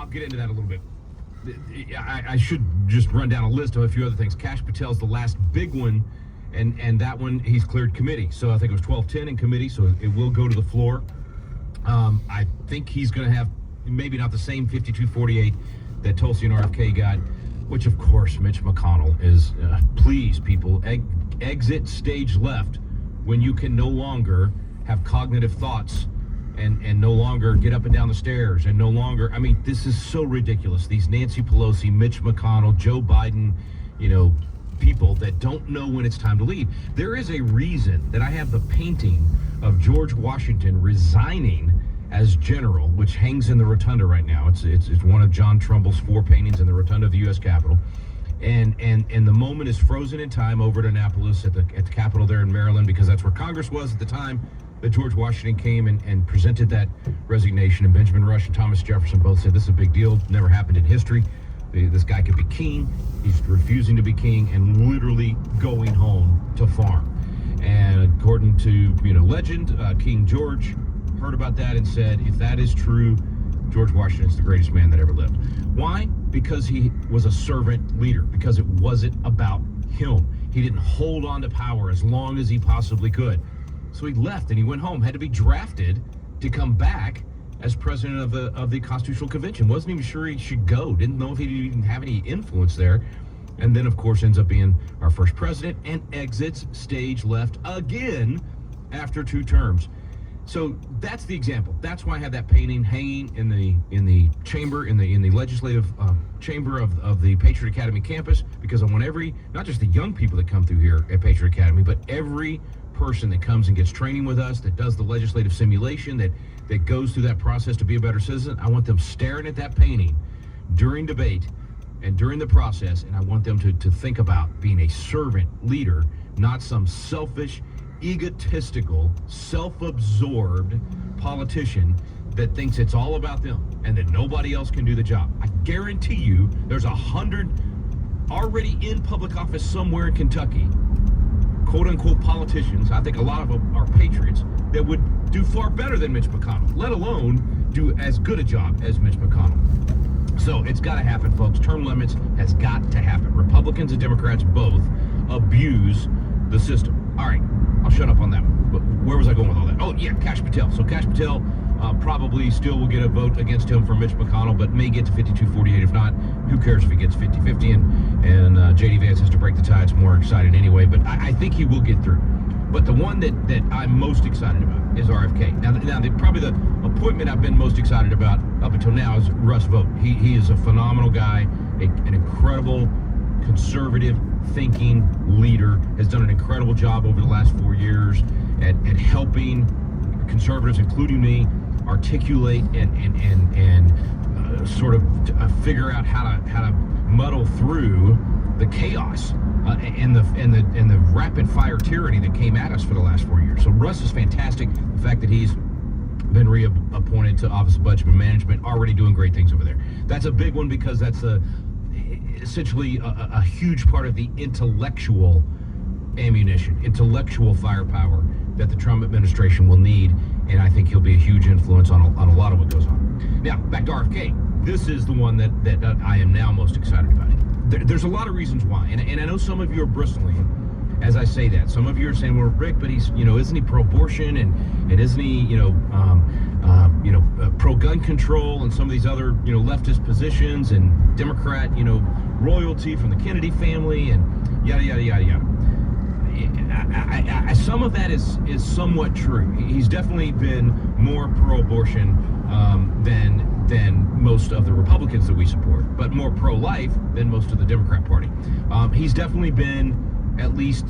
I'll get into that a little bit. I should just run down a list of a few other things. Kash Patel's the last big one, and that one he's cleared committee. So I think it was 12-10 in committee, so it will go to the floor. I think he's going to have maybe not the same 52-48 that Tulsi and RFK got, which of course Mitch McConnell is. Please, people, exit stage left when you can no longer have cognitive thoughts and no longer get up and down the stairs and no longer, I mean, this is so ridiculous. These Nancy Pelosi, Mitch McConnell, Joe Biden, people that don't know when it's time to leave. There is a reason that I have the painting of George Washington resigning as general, which hangs in the rotunda right now. It's one of John Trumbull's 4 paintings in the rotunda of the U.S. Capitol. And the moment is frozen in time over at Annapolis at the Capitol there in Maryland, because that's where Congress was at the time that George Washington came and presented that resignation. And Benjamin Rush and Thomas Jefferson both said this is a big deal, never happened in history. This guy could be king. He's refusing to be king and literally going home to farm. And according to legend, King George heard about that and said, if that is true, George Washington's the greatest man that ever lived. Why? Because he was a servant leader, because it wasn't about him. He didn't hold on to power as long as he possibly could. So he left and he went home, had to be drafted to come back as president of the Constitutional Convention. Wasn't even sure he should go. Didn't know if he'd even have any influence there. And then, of course, ends up being our first president and exits stage left again after 2 terms. So that's the example. That's why I have that painting hanging in the chamber, in the legislative chamber of the Patriot Academy campus, because I want not just the young people that come through here at Patriot Academy, but every person that comes and gets training with us, that does the legislative simulation, that goes through that process to be a better citizen. I want them staring at that painting during debate and during the process, and I want them to think about being a servant leader, not some selfish, egotistical, self-absorbed politician that thinks it's all about them and that nobody else can do the job. I guarantee you there's 100 already in public office somewhere in Kentucky, quote-unquote politicians, I think a lot of them are patriots, that would do far better than Mitch McConnell, let alone do as good a job as Mitch McConnell. So it's got to happen, folks. Term limits has got to happen. Republicans and Democrats both abuse the system. All right, I'll shut up on that one. But where was I going with all that? Oh, yeah, Kash Patel. So Kash Patel probably still will get a vote against him for Mitch McConnell, but may get to 52-48. If not, who cares if he gets 50-50? And J.D. Vance has to break the tie. It's more exciting anyway, but I think he will get through. But the one that I'm most excited about is RFK. Now probably the appointment I've been most excited about up until now is Russ Vought. He is a phenomenal guy, an incredible conservative thinking leader, has done an incredible job over the last 4 years at helping conservatives, including me, articulate and sort of figure out how to muddle through the chaos and the rapid fire tyranny that came at us for the last 4 years. So Russ is fantastic. The fact that he's been reappointed to Office of Budget and Management, already doing great things over there. That's a big one because that's essentially a huge part of the intellectual ammunition, intellectual firepower that the Trump administration will need, and I think he'll be a huge influence on a lot of what goes on. Now, back to RFK. This is the one that I am now most excited about. There's a lot of reasons why, and I know some of you are bristling as I say that. Some of you are saying, well, Rick, but he's, isn't he pro-abortion and isn't he, pro-gun control and some of these other, leftist positions and Democrat, royalty from the Kennedy family and yada, yada, yada, yada. Some of that is somewhat true. He's definitely been more pro-abortion than most of the Republicans that we support, but more pro-life than most of the Democrat Party. He's definitely been, at least,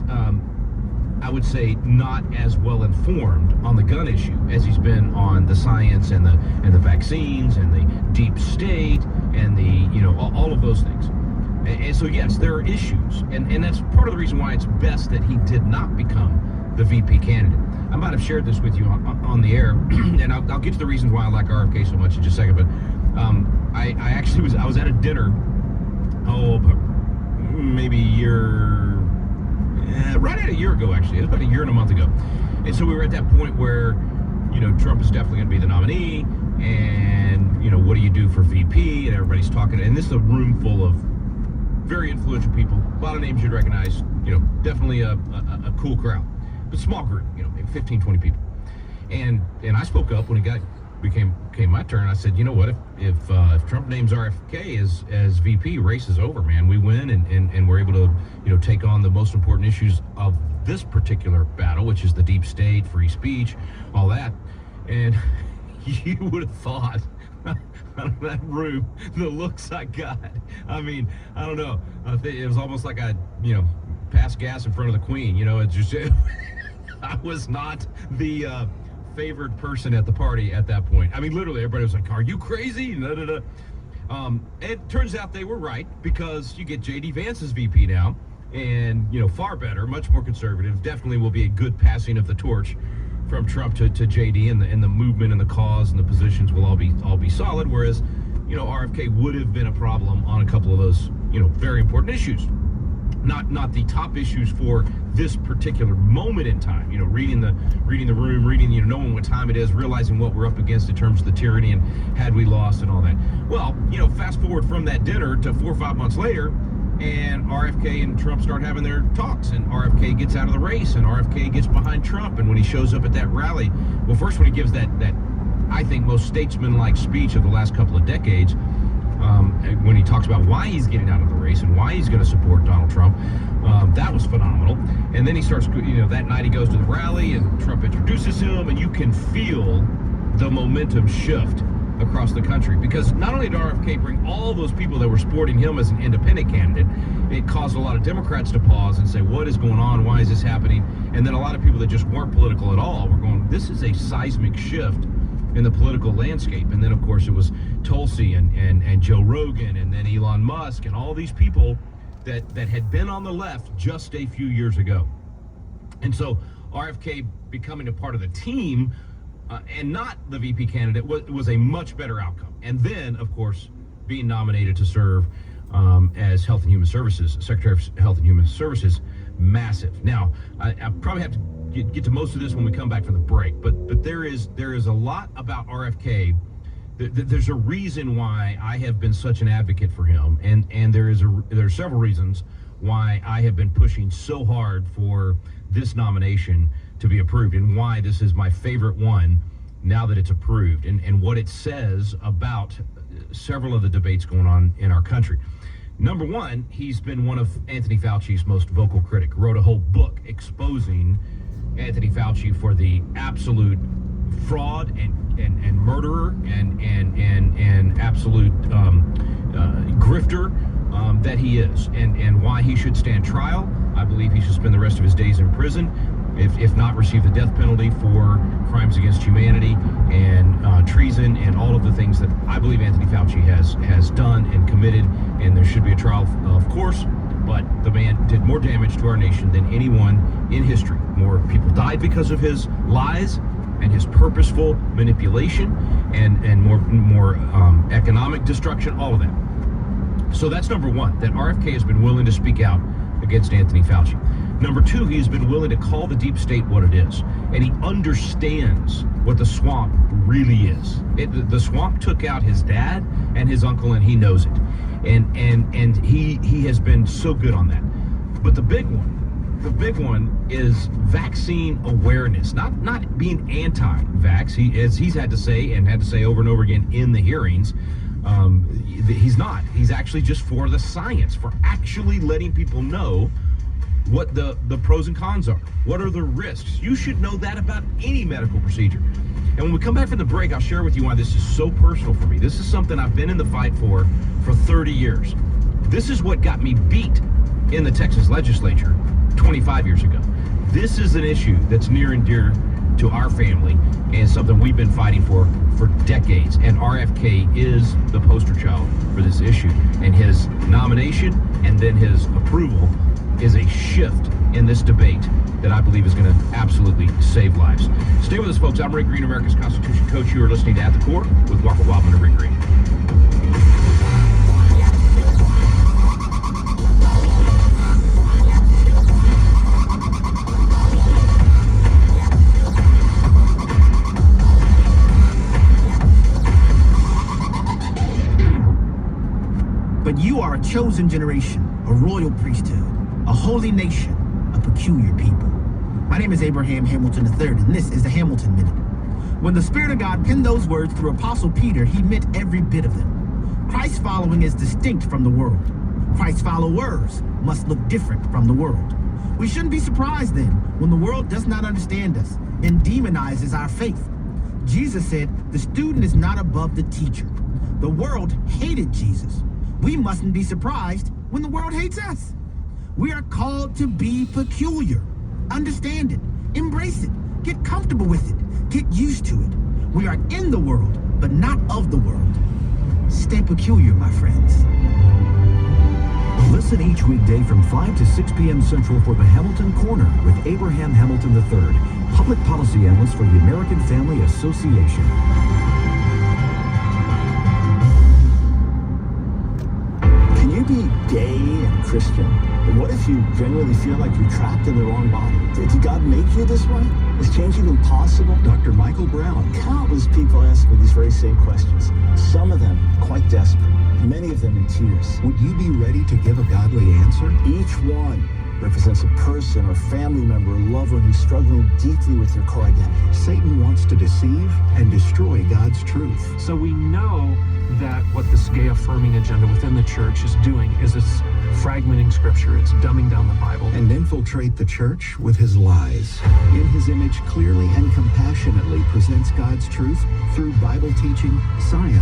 I would say, not as well informed on the gun issue as he's been on the science and the vaccines and the deep state and the all of those things. And so yes, there are issues, and that's part of the reason why it's best that he did not become the VP candidate. I might have shared this with you on the air, and I'll get to the reasons why I like RFK so much in just a second. But I actually was at a dinner, maybe right at a year ago, actually. It was about a year and a month ago. And so we were at that point where, Trump is definitely going to be the nominee, and, what do you do for VP? And everybody's talking, and this is a room full of very influential people, a lot of names you'd recognize, definitely a cool crowd, but small group, maybe 15, 20 people. And I spoke up when it became my turn. I said, you know what, if Trump names RFK as VP, race is over, man. We win, and we're able to, take on the most important issues of this particular battle, which is the deep state, free speech, all that. And you would have thought, out of that room, the looks I got. I mean, I don't know. It was almost like I, passed gas in front of the Queen. It's just, I was not the favored person at the party at that point. I mean, literally, everybody was like, "Are you crazy?" It turns out they were right, because you get J.D. Vance as VP now, and far better, much more conservative. Definitely will be a good passing of the torch from Trump to JD, and the movement and the cause and the positions will all be solid, whereas RFK would have been a problem on a couple of those very important issues, not the top issues for this particular moment in time. Reading the room, knowing what time it is, realizing what we're up against in terms of the tyranny and had we lost and all that. Well, fast forward from that dinner to 4 or 5 months later, and RFK and Trump start having their talks, and RFK gets out of the race, and RFK gets behind Trump. And when he shows up at that rally, well, first when he gives that I think most statesman-like speech of the last couple of decades, when he talks about why he's getting out of the race and why he's going to support Donald Trump, that was phenomenal. And then he starts, that night he goes to the rally, and Trump introduces him, and you can feel the momentum shift across the country, because not only did RFK bring all those people that were supporting him as an independent candidate, it caused a lot of Democrats to pause and say, what is going on? Why is this happening? And then a lot of people that just weren't political at all were going, this is a seismic shift in the political landscape. And then, of course, it was Tulsi and Joe Rogan, and then Elon Musk, and all these people that had been on the left just a few years ago. And so RFK becoming a part of the team, and not the VP candidate, was a much better outcome. And then, of course, being nominated to serve as Health and Human Services, Secretary of Health and Human Services, massive. Now, I probably have to get to most of this when we come back from the break, but there is a lot about RFK. There's a reason why I have been such an advocate for him, and there are several reasons why I have been pushing so hard for this nomination to be approved, and why this is my favorite one now that it's approved, and what it says about several of the debates going on in our country. Number one, he's been one of Anthony Fauci's most vocal critic, wrote a whole book exposing Anthony Fauci for the absolute fraud and murderer and absolute grifter that he is, and why he should stand trial. I believe he should spend the rest of his days in prison, if not receive the death penalty for crimes against humanity and treason and all of the things that I believe Anthony Fauci has done and committed. And there should be a trial, of course, but the man did more damage to our nation than anyone in history. More people died because of his lies and his purposeful manipulation, and more economic destruction, all of that. So that's number one, that RFK has been willing to speak out against Anthony Fauci. Number two, he has been willing to call the deep state what it is, and he understands what the swamp really is. The swamp took out his dad and his uncle, and he knows it, and he has been so good on that. But the big one is vaccine awareness, not being anti-vax. He's had to say over and over again in the hearings, he's not. He's actually just for the science, for actually letting people know what the pros and cons are. What are the risks? You should know that about any medical procedure. And when we come back from the break, I'll share with you why this is so personal for me. This is something I've been in the fight for 30 years. This is what got me beat in the Texas legislature 25 years ago. This is an issue that's near and dear to our family, and something we've been fighting for decades. And RFK is the poster child for this issue. And his nomination and then his approval is a shift in this debate that I believe is going to absolutely save lives. Stay with us, folks. I'm Rick Green, America's Constitution Coach. You are listening to At the Core with Walker Wildman and Rick Green. a chosen generation, a royal priesthood, a holy nation, a peculiar people. My name is Abraham Hamilton III, and this is the Hamilton Minute. When the Spirit of God penned those words through Apostle Peter, he meant every bit of them. Christ's following is distinct from the world. Christ's followers must look different from the world. We shouldn't be surprised then when the world does not understand us and demonizes our faith. Jesus said, the student is not above the teacher. The world hated Jesus. We mustn't be surprised when the world hates us. We are called to be peculiar. Understand it, embrace it, get comfortable with it, get used to it. We are in the world, but not of the world. Stay peculiar, my friends. Listen each weekday from 5 to 6 p.m. Central for the Hamilton Corner with Abraham Hamilton III, Public Policy Analyst for the American Family Association. Can you be gay and Christian? What if you genuinely feel like you're trapped in the wrong body? Did God make you this way? Is changing impossible? Dr. Michael Brown. Countless people ask me these very same questions. Some of them quite desperate. Many of them in tears. Would you be ready to give a godly answer? Each one represents a person or family member or loved one who's struggling deeply with their core identity. Satan wants to deceive and destroy God's truth. So we know that what this gay-affirming agenda within the church is doing is it's fragmenting Scripture, it's dumbing down the Bible. And infiltrate the church with his lies. In his image, clearly and compassionately presents God's truth through Bible teaching, science,